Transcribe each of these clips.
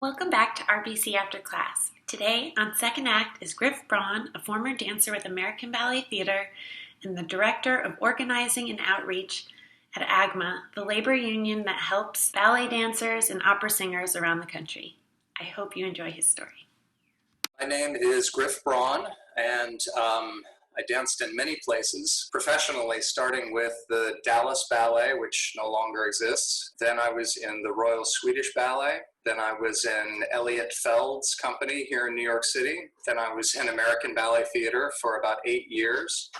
Welcome back to RBC After Class. Today, on second act, is Griff Braun, a former dancer with American Ballet Theater and the Director of Organizing and Outreach at AGMA, the labor union that helps ballet dancers and opera singers around the country. I hope you enjoy his story. My name is Griff Braun, and I danced in many places professionally, starting with the Dallas Ballet, which no longer exists. Then I was in the Royal Swedish Ballet. Then I was in Elliot Feld's company here in New York City. Then I was in American Ballet Theater for about 8 years.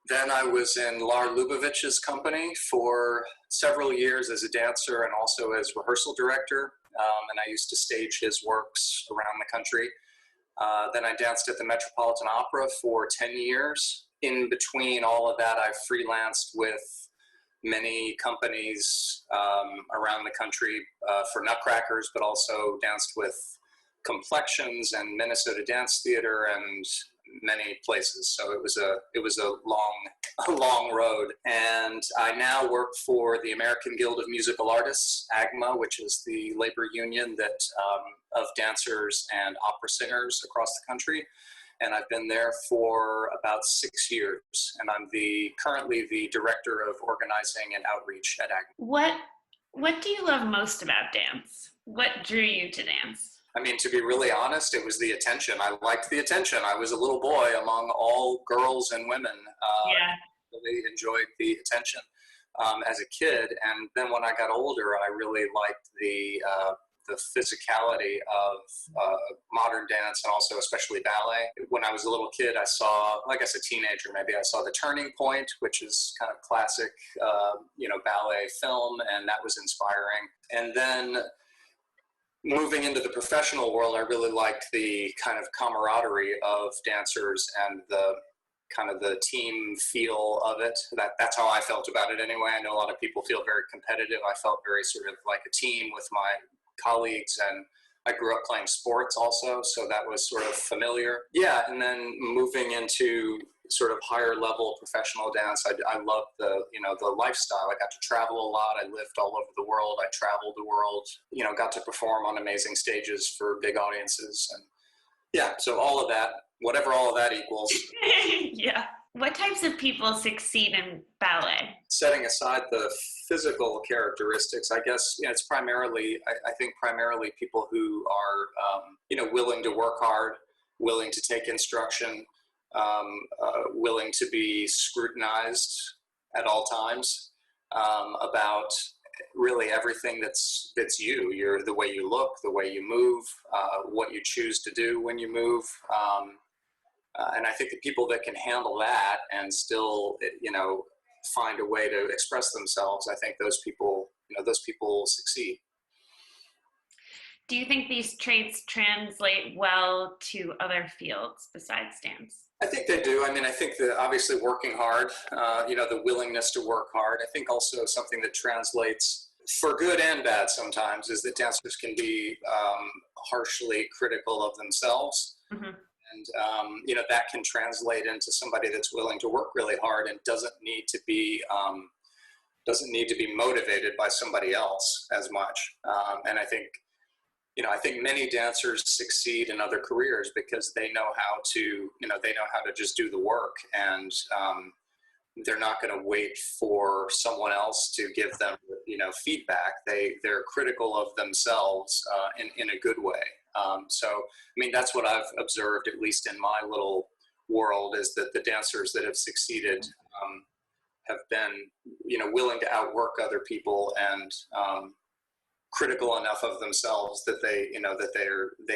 Then I was in Lar Lubovich's company for several years as a dancer and also as rehearsal director. And I used to stage his works around the country. Then I danced at the Metropolitan Opera for 10 years. In between all of that, I freelanced with many companies around the country for Nutcrackers, but also danced with Complexions and Minnesota Dance Theater and many places. So it was a long road. And I now work for the American Guild of Musical Artists, AGMA, which is the labor union that of dancers and opera singers across the country. And I've been there for about 6 years. And I'm currently the Director of Organizing and Outreach at AGMA. What do you love most about dance? What drew you to dance? I mean, to be really honest, it was the attention. I liked the attention. I was a little boy among all girls and women. Really enjoyed the attention as a kid. And then when I got older, I really liked the physicality of modern dance and also especially ballet. When I was a little kid, I saw, I guess a teenager maybe, I saw The Turning Point, which is kind of classic, ballet film, and that was inspiring. And then moving into the professional world, I really liked the kind of camaraderie of dancers and the kind of the team feel of it. That's how I felt about it anyway. I know a lot of people feel very competitive. I felt very sort of like a team with my colleagues, and I grew up playing sports also, so that was sort of familiar. Yeah, and then moving into sort of higher level professional dance, I loved the lifestyle. I got to travel a lot. I lived all over the world. I traveled the world, got to perform on amazing stages for big audiences. And yeah, so all of that, whatever all of that equals. Yeah. What types of people succeed in ballet? Setting aside the physical characteristics, I guess, it's primarily, I think primarily people who are, willing to work hard, willing to take instruction, willing to be scrutinized at all times about really everything that's you. The way you look, the way you move, what you choose to do when you move. And I think the people that can handle that and still, find a way to express themselves, I think those people succeed. Do you think these traits translate well to other fields besides dance? I think they do. I mean, I think that obviously working hard, the willingness to work hard. I think also something that translates for good and bad sometimes is that dancers can be harshly critical of themselves. Mm-hmm. And, that can translate into somebody that's willing to work really hard and doesn't need to be motivated by somebody else as much. And I think many dancers succeed in other careers because they know how to just do the work, and they're not going to wait for someone else to give them, feedback. They're critical of themselves in a good way. So, I mean, that's what I've observed, at least in my little world, is that the dancers that have succeeded have been, willing to outwork other people and critical enough of themselves that they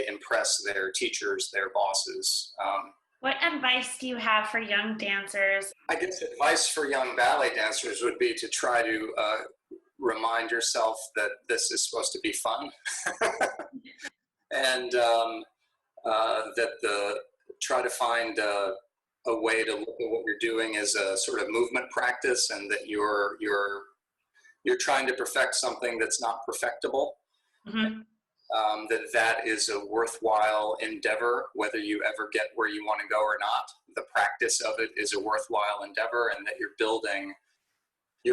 impress their teachers, their bosses. What advice do you have for young dancers? I guess advice for young ballet dancers would be to try to remind yourself that this is supposed to be fun. And try to find a way to look at what you're doing as a sort of movement practice, and that you're trying to perfect something that's not perfectible. Mm-hmm. That is a worthwhile endeavor, whether you ever get where you want to go or not. The practice of it is a worthwhile endeavor, and that you're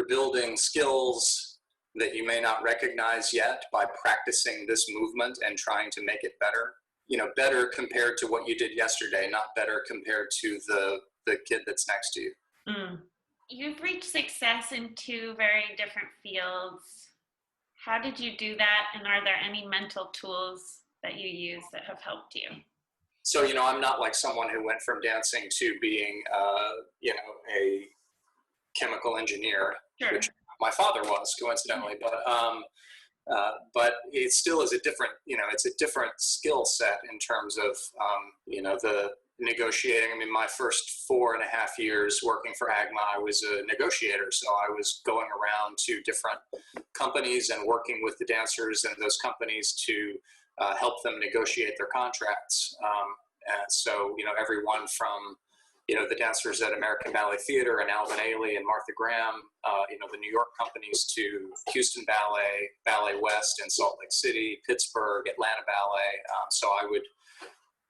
building skills that you may not recognize yet by practicing this movement and trying to make it better. Better compared to what you did yesterday, not better compared to the kid that's next to you. Mm. You've reached success in two very different fields. How did you do that? And are there any mental tools that you use that have helped you? So, I'm not like someone who went from dancing to being, a chemical engineer, Sure. which my father was, coincidentally. But it still is a different, it's a different skill set in terms of, the negotiating. I mean, my first 4.5 years working for AGMA, I was a negotiator. So I was going around to different companies and working with the dancers and those companies to help them negotiate their contracts. And so, everyone from, the dancers at American Ballet Theater and Alvin Ailey and Martha Graham, the New York companies, to Houston Ballet, Ballet West in Salt Lake City, Pittsburgh, Atlanta Ballet. So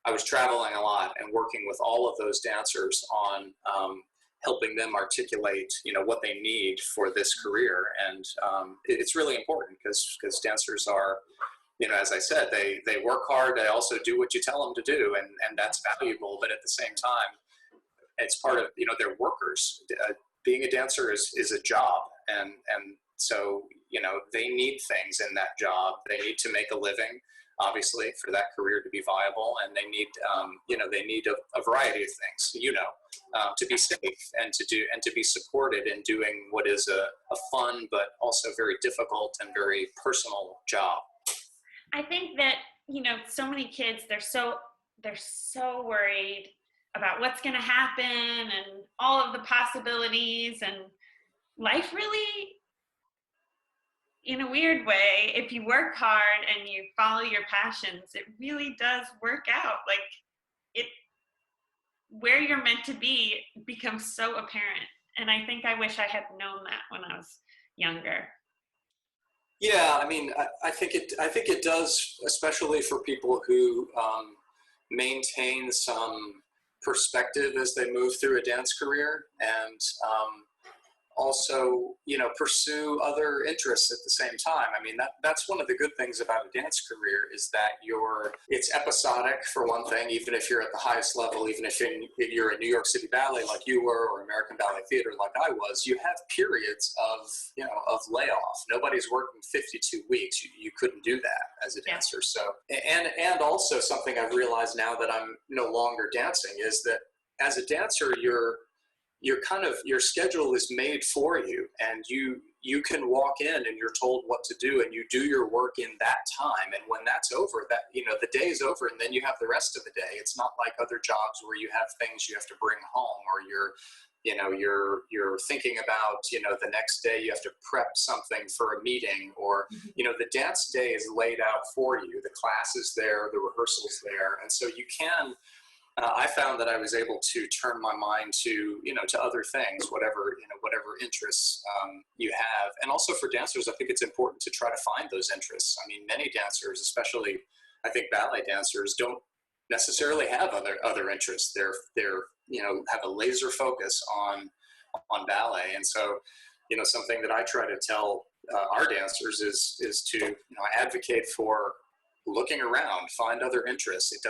I was traveling a lot and working with all of those dancers on helping them articulate, what they need for this career. And it's really important because dancers are, as I said, they work hard. They also do what you tell them to do, and that's valuable. But at the same time, it's part of, they're workers. Being a dancer is a job. And so, they need things in that job. They need to make a living, obviously, for that career to be viable. And they need, they need a variety of things, to be safe and to be supported in doing what is a fun, but also very difficult and very personal job. I think that, so many kids, they're so worried about what's going to happen and all of the possibilities, and life really, in a weird way, if you work hard and you follow your passions, it really does work out. Like, where you're meant to be becomes so apparent. And I think I wish I had known that when I was younger. Yeah, I mean, I think it does, especially for people who maintain some perspective as they move through a dance career, and also, pursue other interests at the same time. I mean, that's one of the good things about a dance career, is that it's episodic, for one thing. Even if you're at the highest level, even if you're in New York City Ballet like you were, or American Ballet Theater like I was, you have periods of layoff. Nobody's working 52 weeks. You couldn't do that as a dancer. So, and also something I've realized now that I'm no longer dancing is that as a dancer, your schedule is made for you, and you can walk in and you're told what to do, and you do your work in that time. And when that's over, that, the day is over, and then you have the rest of the day. It's not like other jobs where you have things you have to bring home, or you're thinking about, the next day you have to prep something for a meeting, or, the dance day is laid out for you. The class is there, the rehearsal's there. And so you can, I found that I was able to turn my mind to, to other things, whatever interests you have. And also for dancers, I think it's important to try to find those interests. I mean, many dancers, especially I think ballet dancers, don't necessarily have other interests. They're have a laser focus on ballet. And so, something that I try to tell our dancers is to, advocate for looking around, find other interests. It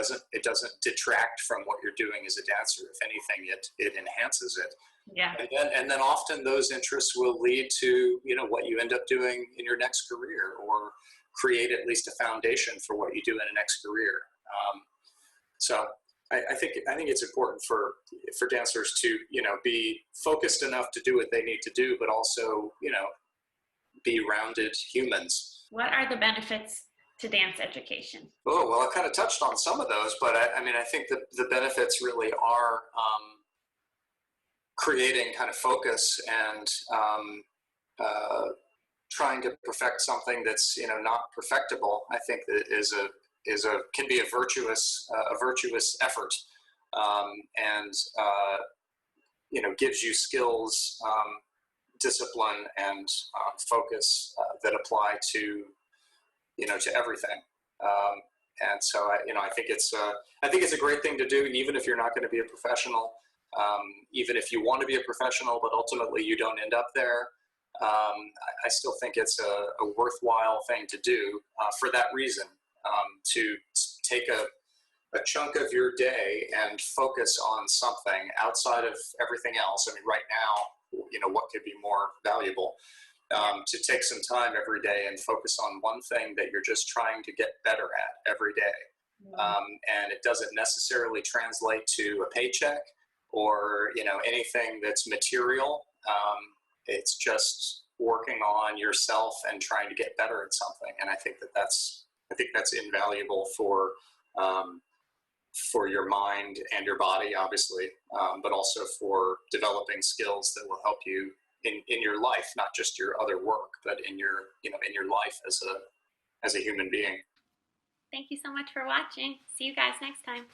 doesn't detract from what you're doing as a dancer. If anything, it enhances it. Yeah. And then often those interests will lead to, what you end up doing in your next career, or create at least a foundation for what you do in a next career. So I think it's important for dancers to, be focused enough to do what they need to do, but also, be rounded humans. What are the benefits to dance education? Oh, well, I kind of touched on some of those, but I think the benefits really are creating kind of focus and trying to perfect something that's, not perfectible. I think that can be a virtuous effort, and gives you skills, discipline, and focus that apply to everything. And so I think it's a great thing to do, even if you're not going to be a professional, even if you want to be a professional, but ultimately you don't end up there. I still think it's a worthwhile thing to do for that reason, to take a chunk of your day and focus on something outside of everything else. I mean, right now, what could be more valuable? To take some time every day and focus on one thing that you're just trying to get better at every day. And it doesn't necessarily translate to a paycheck or, anything that's material. It's just working on yourself and trying to get better at something. And I think that's invaluable for your mind and your body, obviously, but also for developing skills that will help you in your life, not just your other work, but in your life as a human being. Thank you so much for watching. See you guys next time.